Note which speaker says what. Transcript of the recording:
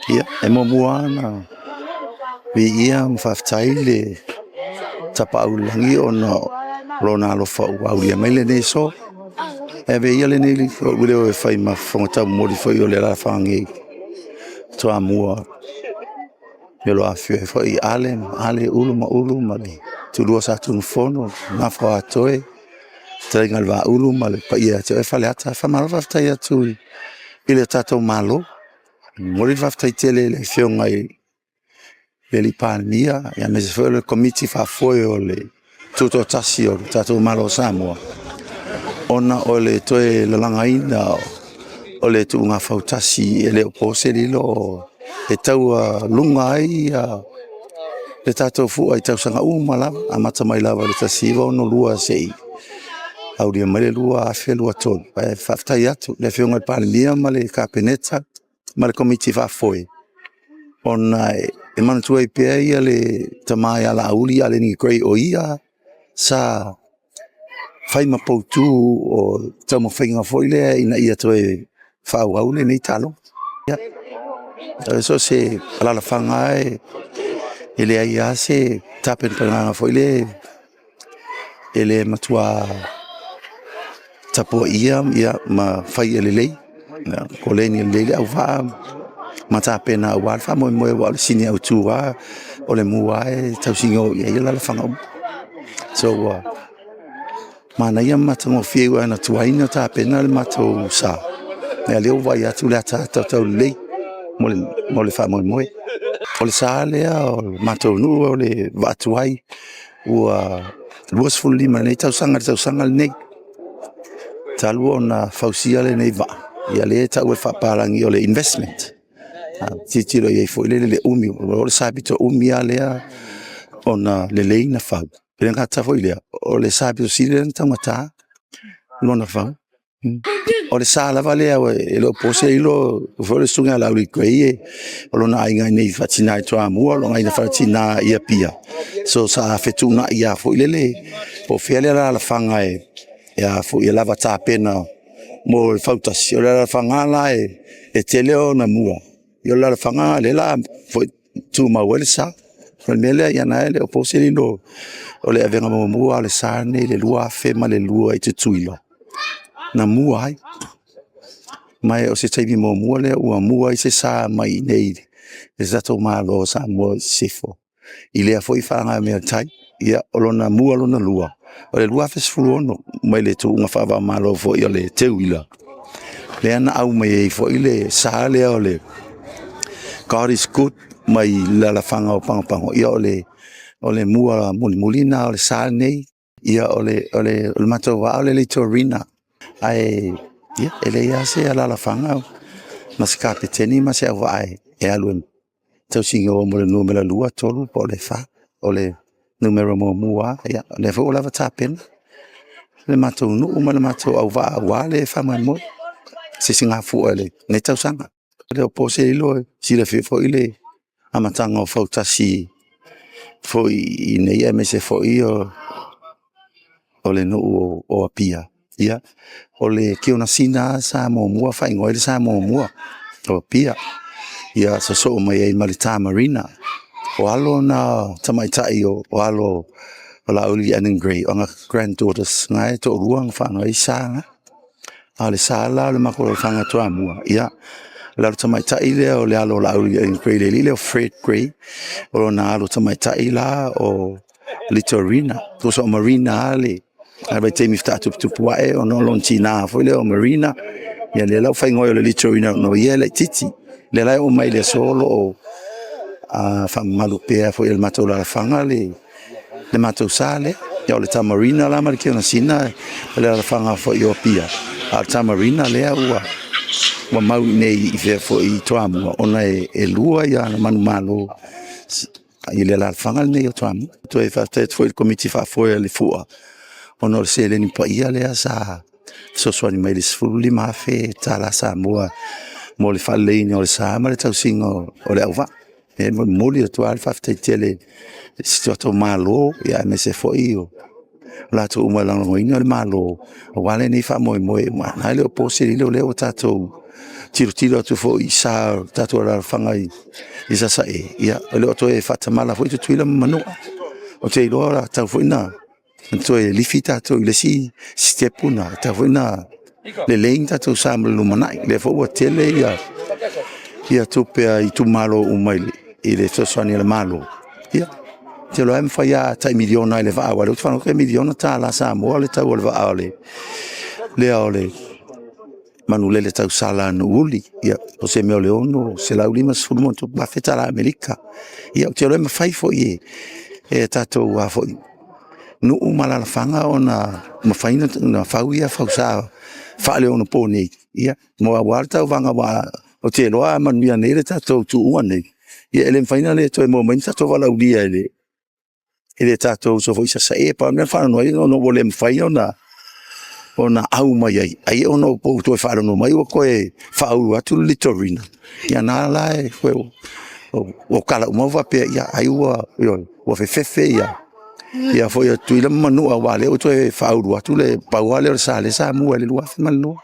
Speaker 1: ia e momuana vi ia mfaftai le tapaulangi ona lona alofa aulia mai le so e ve ia le nei ule o fai ma fonta mori foi o le la fangi to amua pelo afio foi ale ulu mali tu lo sa tu fono na fa toe trengal va ulu mali pa ia te fale ata fa malva tai tu ile tato malo mori va tai tele le fio ngai le palmia ya me se le committee fa foi o le tutto tasio tato malo samoa ona o le toe la langaina o le tu nga fautasi ele o pose lilo e tau lunga ai le tato fu ai tau sanga umala amata mai lava le tasiva no lua sei au dia mai lua afe lua ton pa fafta yatu le fionga palmia male kapeneta male komiti fa foi ona e man tu ai pe ia le tamai ala uli ale ni grey o ia sa fai ma poutu o tamo fainga foi le ina ia toe fa au le ni talo ya so se ala la fanga ele ai ase tapen panga foi le ele matua tapo ia ma fai ele lei koleni ele au va mata pena wa fa mo wa sini au tua o le mua e tau singo ia la fanga so mana ia mata mo fiu ana tuaina ta pena le mato sa e leo vai atu la ta lei mo le fa mo o le sa le o mato nu o le vatuai o luas fulli ma nei tau sanga nei talu ona fausia le nei va ia le tau e fa parangi o le investment titilo ia foi le umi o le sabito umi ale ona le leina fa le ngata foi le o le sabito sile tangata lona fa o le sala vale e lo pose ilo fo sunga la ri kwei o lona ainga nei fatina to amua lo ngai fatina ia pia so sa fetuna ia fo ile po fele la fanga ya fo ia lava ta pena mo falta si la fanga la e tele na mua yo la fanga le la fo tu ma wel sa mele ya na le pose ilo o le avenga mo mua le sa ne le lua fe ma le lua e tuilo na mua ai mai o se taivi mo mua le ua mua i se sa mai nei e zato malo sa mua sifo i lea foi whanga mea tai ia olona mua lona lua o le lua fesfulu ono mai le tu unga whawa malo fo i o le teu ila le ana au mai e fo i le sa lea o le God is good mai la whanga o pangopango ia o le mua mulina o le sa nei ia o le mato wa o le torina ai ia ele ia se ala la fanga mas kapiteni mas e vai e aluen tau singo mo le numero lua tolu po le fa o le numero mo mua ia le vo la tapen le mato no uma le mato au va wale fa mo se singa fu ele ne tau sanga le pose ilo si le fo ile amatanga o fauta si foi ne ia me se foi o le no o apia ia o le ke ona sina sa mo mua fa ngoi sa mo mua o pia ia so mai ai malita marina o alo na tamaitai o alo o la uli and grey on a granddaughters ngai to ruang fa ngai sa ale sala le mako fanga to mua ia la tamaitai le o le alo la uli and grey le Fred Gray o na alo tamaitai la o Litorina to so marina le ai te mi sta tu puae o no lontina foi le o marina ia le lau fai ngoi o le Litorina no ia le titi le lai o mai le solo o fa malupea foi il mato la fanga le mato sale ia o le tamarina la mar ke na sina le la fanga foi o pia al tamarina le ua wa mau nei i fe foi to amu ona e lua ia na manu malo ile la fanga nei o to amu to e fa te foi il committee fa foi le fua ono se le ni pa ia le sa so so ni mai le sfuli ma fe tala sa mo le falle ni o sa ma le tau singo o le ava e mo le to alfa te tele situato malo ia me se foi la tu uma lang ngoi ni malo wale ni fa mo ma na le po se le o tato tiro tu fo isa tato la fangai isa sa ia le to e fata mala fo tu tuila manu o te lora ta fo na to e lifita to le si stepuna ta fo na le leinta to sam lu manai le fo o tele ia tu pe i tu malo umai ile to soni le malo ia te lo em faia ta miliona le va wa lo fa ke miliona ta la sa mo le ta o le va le manule le tau sala no uli ia o se me leono se la ulima su mo to ba feta la america ia te lo em fai fo e tato wa fo no umala la fanga ona ma faina na fauia fausa fa le ono poni ia mo wa ta vanga wa o te lo a man mia ne le tato tu one ia ele faina le to mo men tato va la ulia ele tato so foi sa e pa me fa no no volem fai ona au mai ai ono po to fa no mai o ko e fa u atu litorina ia na la e o kala mo va pe ia ai o fe ia foi tu ile manu a wale o to e fa u atu le pa wale sa le sa mu le lu af manu